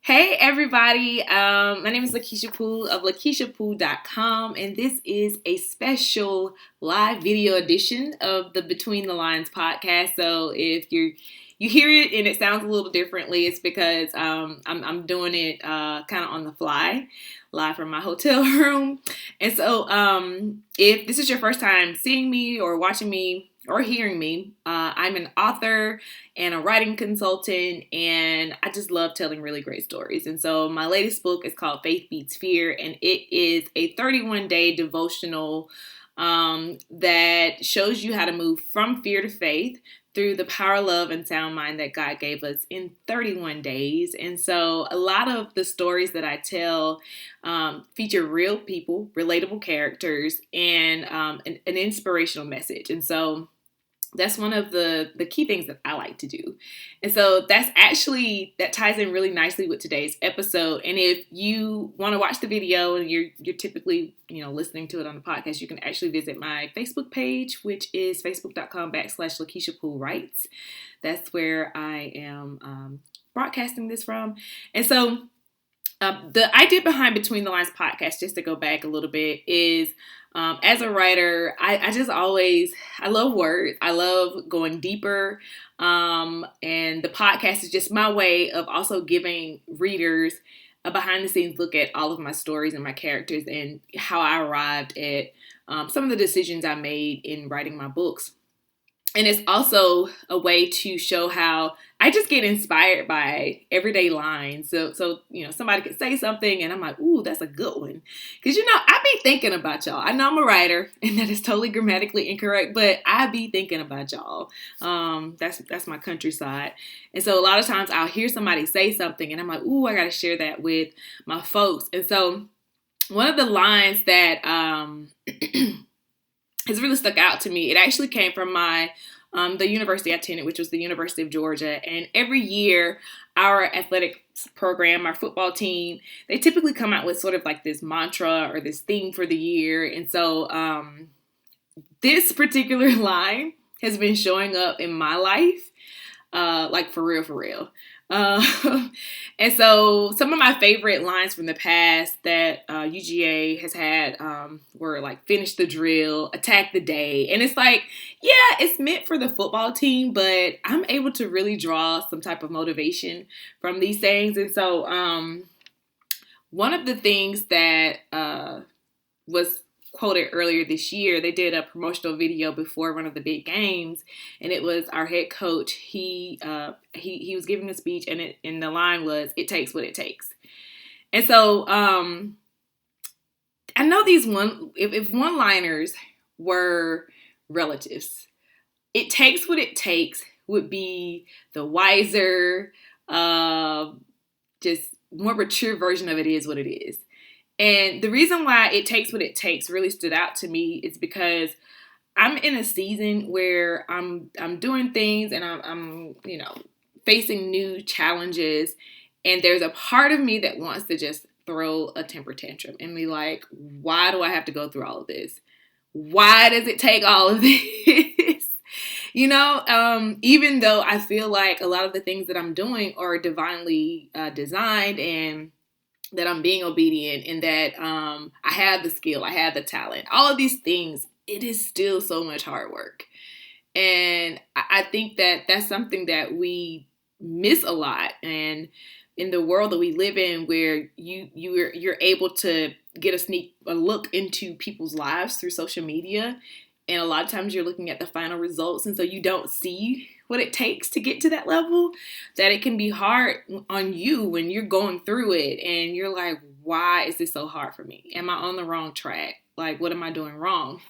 Hey everybody, my name is Lakeshia Poole of LakeshiaPoole.com, and this is a special live video edition of the Between the Lines podcast. So if you hear it and it sounds a little differently, it's because I'm doing it kind of on the fly, live from my hotel room. And so if this is your first time seeing me or watching me or hearing me, I'm an author and a writing consultant, and I just love telling really great stories. And so my latest book is called Faith Beats Fear, and it is a 31-day devotional that shows you how to move from fear to faith through the power, love, and sound mind that God gave us in 31 days. And so a lot of the stories that I tell feature real people, relatable characters, and an inspirational message. And so that's one of the key things that I like to do. And so that ties in really nicely with today's episode. And if you want to watch the video and you're typically, listening to it on the podcast, you can actually visit my Facebook page, which is facebook.com/Lakeshia Poole Writes. That's where I am broadcasting this from. And so the idea behind Between the Lines podcast, just to go back a little bit, is as a writer, I love words. I love going deeper. And the podcast is just my way of also giving readers a behind the scenes look at all of my stories and my characters and how I arrived at some of the decisions I made in writing my books. And it's also a way to show how I just get inspired by everyday lines. So somebody could say something and I'm like, ooh, that's a good one. Because, I be thinking about y'all. I know I'm a writer and that is totally grammatically incorrect, but I be thinking about y'all. That's my countryside. And so a lot of times I'll hear somebody say something and I'm like, ooh, I got to share that with my folks. And so one of the lines that has really stuck out to me. It actually came from the university I attended, which was the University of Georgia. And every year, our athletics program, our football team, they typically come out with sort of like this mantra or this theme for the year. And so this particular line has been showing up in my life, like for real. And so some of my favorite lines from the past that UGA has had were like finish the drill, attack the day. And it's like, yeah, it's meant for the football team, but I'm able to really draw some type of motivation from these things. And so one of the things that was quoted earlier this year, they did a promotional video before one of the big games, and it was our head coach. He was giving a speech, and the line was, "It takes what it takes." And so I know these if one-liners were relatives, "It takes what it takes" would be the wiser, just more mature version of "it is what it is." And the reason why "it takes what it takes" really stood out to me is because I'm in a season where I'm doing things and I'm facing new challenges, and there's a part of me that wants to just throw a temper tantrum and be like, why do I have to go through all of this? Why does it take all of this? Even though I feel like a lot of the things that I'm doing are divinely designed, and that I'm being obedient, and that I have the skill, I have the talent, all of these things, it is still so much hard work. And I think that that's something that we miss a lot. And in the world that we live in, where you're able to get a look into people's lives through social media, and a lot of times you're looking at the final results, and so you don't see what it takes to get to that level, that it can be hard on you when you're going through it and you're like, why is this so hard for me? Am I on the wrong track? Like, what am I doing wrong?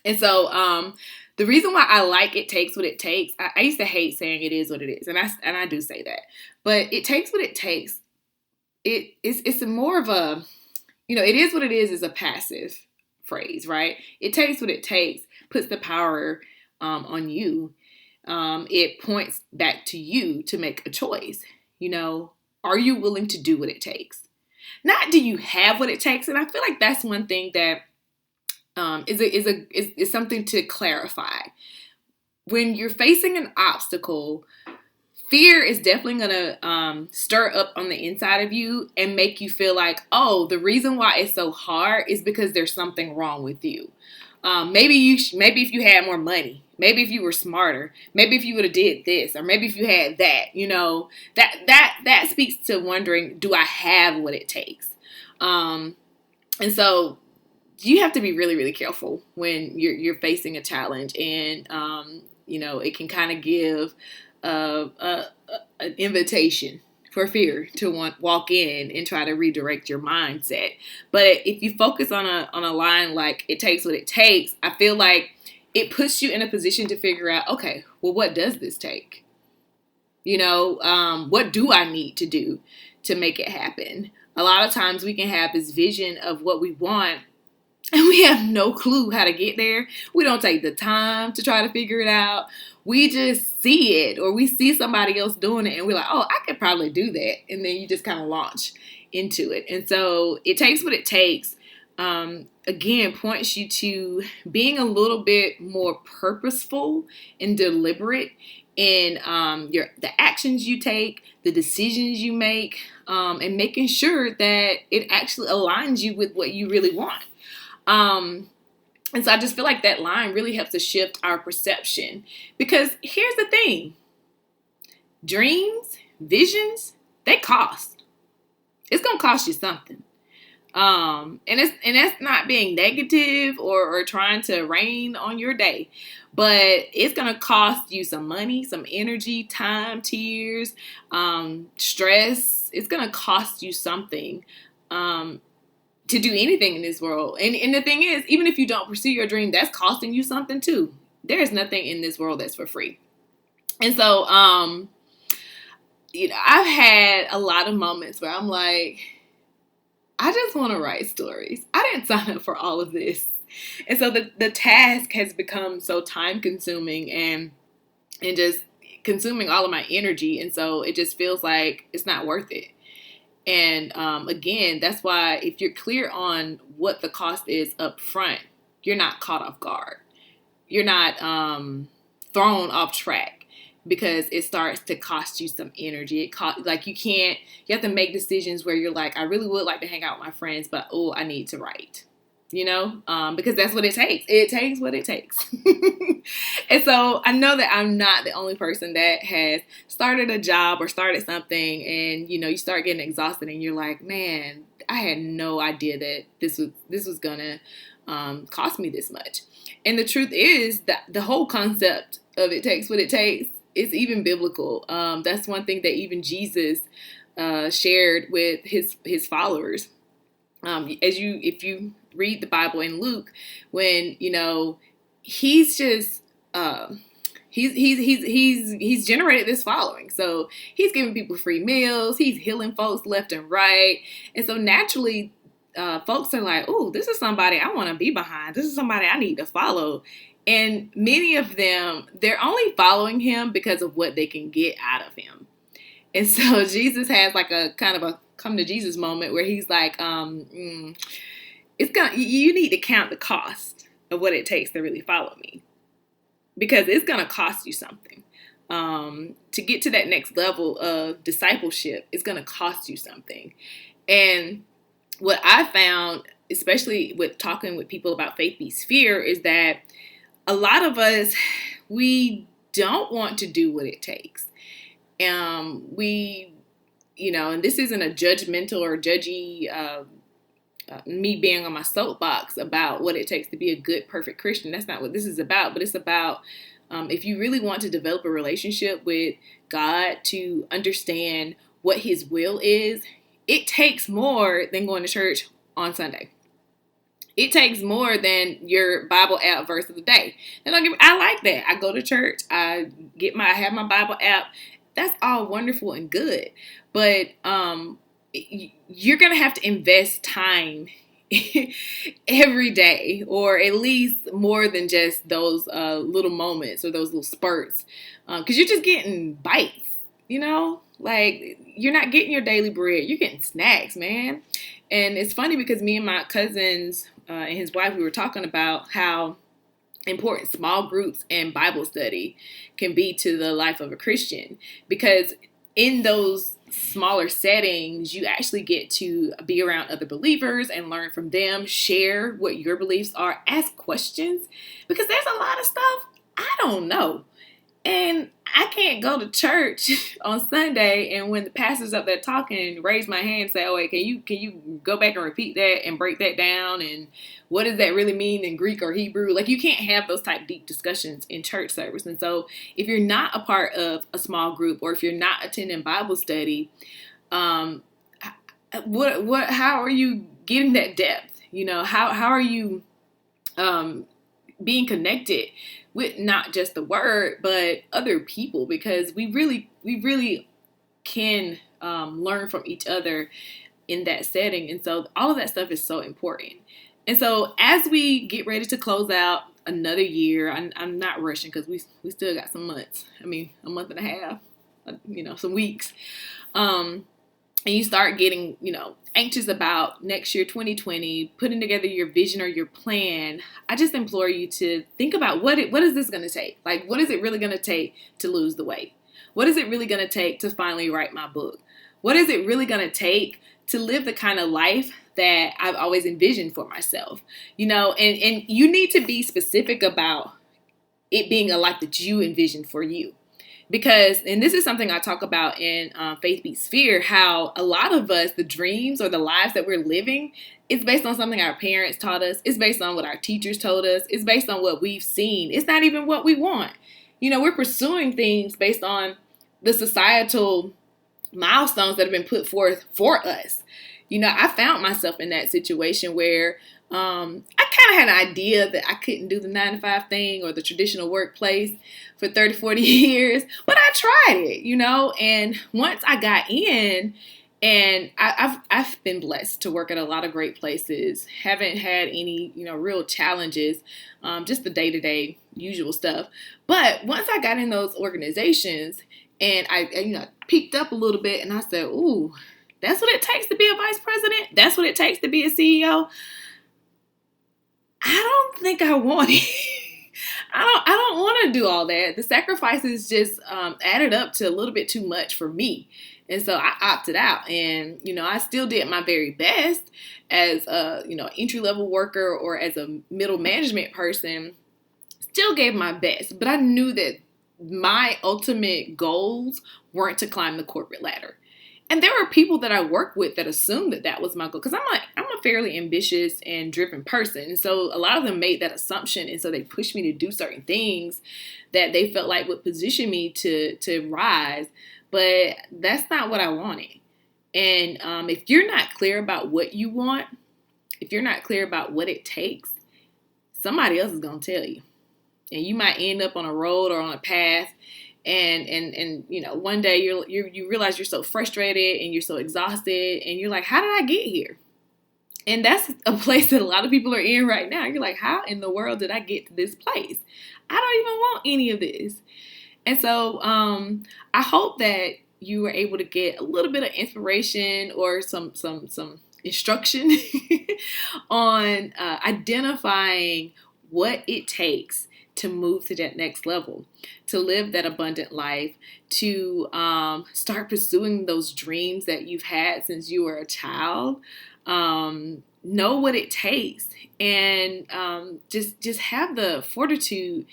And so the reason why I like "it takes what it takes," I used to hate saying "it is what it is," and I do say that, but "it takes what it takes," it's more of a, "it is what it is" a passive phrase, right? "It takes what it takes" puts the power on you. It points back to you to make a choice. Are you willing to do what it takes? Not do you have what it takes? And I feel like that's one thing that is something to clarify. When you're facing an obstacle, fear is definitely going to stir up on the inside of you and make you feel like, oh, the reason why it's so hard is because there's something wrong with you. Maybe if you had more money, maybe if you were smarter, maybe if you would have did this, or maybe if you had that, that speaks to wondering, do I have what it takes? And so you have to be really, really careful when you're facing a challenge, and it can kind of give an invitation for fear to walk in and try to redirect your mindset. But if you focus on a line like it takes what it takes, I feel like it puts you in a position to figure out, okay, well, what does this take? What do I need to do to make it happen? A lot of times we can have this vision of what we want, and we have no clue how to get there. We don't take the time to try to figure it out. We just see it, or we see somebody else doing it, and we're like, oh, I could probably do that. And then you just kind of launch into it. And so it takes what it takes. Again, points you to being a little bit more purposeful and deliberate in the actions you take, the decisions you make, and making sure that it actually aligns you with what you really want. And so I just feel like that line really helps to shift our perception, because here's the thing: dreams, visions, they cost. It's going to cost you something. And that's not being negative or trying to rain on your day, but it's going to cost you some money, some energy, time, tears, stress. It's going to cost you something, to do anything in this world. And the thing is, even if you don't pursue your dream, that's costing you something too. There's nothing in this world that's for free. And so, I've had a lot of moments where I'm like, I just want to write stories. I didn't sign up for all of this. And so the task has become so time consuming and just consuming all of my energy. And so it just feels like it's not worth it. And again, that's why if you're clear on what the cost is up front, you're not caught off guard. You're not thrown off track, because it starts to cost you some energy. You have to make decisions where you're like, I really would like to hang out with my friends, but I need to write. Because that's what it takes. It takes what it takes. And so I know that I'm not the only person that has started a job or started something, and, you start getting exhausted and you're like, man, I had no idea that this was going to cost me this much. And the truth is that the whole concept of it takes what it takes is even biblical. That's one thing that even Jesus shared with his followers. If you read the Bible in Luke, when he's just he's generated this following, so he's giving people free meals, he's healing folks left and right, and so naturally, folks are like, "Oh, this is somebody I want to be behind. This is somebody I need to follow." And many of them, they're only following him because of what they can get out of him. And so Jesus has like a kind of a come to Jesus moment where he's like, you need to count the cost of what it takes to really follow me, because it's going to cost you something. To get to that next level of discipleship, it's going to cost you something. And what I found, especially with talking with people about faith beats fear, is that a lot of us, we don't want to do what it takes. And this isn't a judgmental or judgy, me being on my soapbox about what it takes to be a good, perfect Christian. That's not what this is about. But it's about if you really want to develop a relationship with God, to understand what his will is, it takes more than going to church on Sunday. It takes more than your Bible app verse of the day. And I like that. I go to church. I have my Bible app. That's all wonderful and good. But you're going to have to invest time every day, or at least more than just those little moments or those little spurts. Because you're just getting bites, like you're not getting your daily bread. You're getting snacks, man. And it's funny because me and my cousins and his wife, we were talking about how important small groups and Bible study can be to the life of a Christian, because in those smaller settings, you actually get to be around other believers and learn from them, share what your beliefs are, ask questions, because there's a lot of stuff I don't know. And I can't go to church on Sunday and when the pastor's up there talking, raise my hand and say, "Oh, wait, can you go back and repeat that and break that down? And what does that really mean in Greek or Hebrew?" Like, you can't have those type deep discussions in church service. And so if you're not a part of a small group, or if you're not attending Bible study, how are you getting that depth? How are you being connected with not just the word, but other people? Because we really can learn from each other in that setting. And so all of that stuff is so important. And so as we get ready to close out another year, I'm not rushing, because we still got some months. I mean, a month and a half, some weeks. And you start getting, anxious about next year, 2020, putting together your vision or your plan, I just implore you to think about what is this going to take? Like, what is it really going to take to lose the weight? What is it really going to take to finally write my book? What is it really going to take to live the kind of life that I've always envisioned for myself? And you need to be specific about it being a life that you envisioned for you. Because, and this is something I talk about in Faith Beats Fear, how a lot of us, the dreams or the lives that we're living, it's based on something our parents taught us. It's based on what our teachers told us. It's based on what we've seen. It's not even what we want. We're pursuing things based on the societal milestones that have been put forth for us. I found myself in that situation where I kind of had an idea that I couldn't do the 9-to-5 thing or the traditional workplace for 30, 40 years, but I tried it, and once I got in, and I've been blessed to work at a lot of great places, haven't had any, real challenges, just the day-to-day usual stuff. But once I got in those organizations and I peaked up a little bit, and I said, "Ooh, that's what it takes to be a vice president. That's what it takes to be a CEO. I don't think I want it." I don't want to do all that. The sacrifices just added up to a little bit too much for me. And so I opted out. And, I still did my very best as a, entry-level worker or as a middle management person. Still gave my best. But I knew that my ultimate goals weren't to climb the corporate ladder. And there were people that I work with that assumed that that was my goal, because I'm a fairly ambitious and driven person. And so a lot of them made that assumption. And so they pushed me to do certain things that they felt like would position me to rise. But that's not what I wanted. And if you're not clear about what you want, if you're not clear about what it takes, somebody else is going to tell you. And you might end up on a road or on a path. And one day you realize you're so frustrated and you're so exhausted and you're like, how did I get here? And that's a place that a lot of people are in right now. You're like, how in the world did I get to this place? I don't even want any of this. And so I hope that you were able to get a little bit of inspiration or some instruction on identifying what it takes to move to that next level, to live that abundant life, to start pursuing those dreams that you've had since you were a child. Know what it takes, and just have the fortitude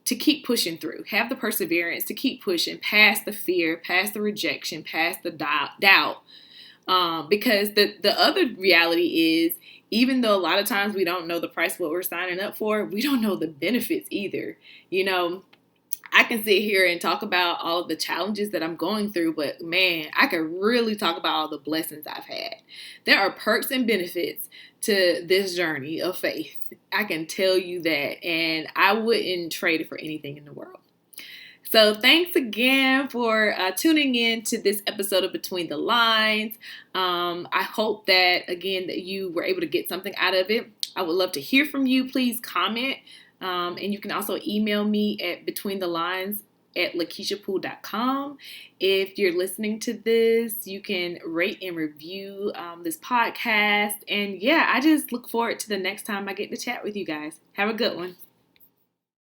to keep pushing through. Have the perseverance to keep pushing past the fear, past the rejection, past the doubt. Because the other reality is, even though a lot of times we don't know the price of what we're signing up for, we don't know the benefits either. I can sit here and talk about all of the challenges that I'm going through, but man, I could really talk about all the blessings I've had. There are perks and benefits to this journey of faith. I can tell you that, and I wouldn't trade it for anything in the world. So thanks again for tuning in to this episode of Between the Lines. I hope that, again, that you were able to get something out of it. I would love to hear from you. Please comment. And you can also email me at betweenthelines@lakeshiapool.com. If you're listening to this, you can rate and review this podcast. And yeah, I just look forward to the next time I get to chat with you guys. Have a good one.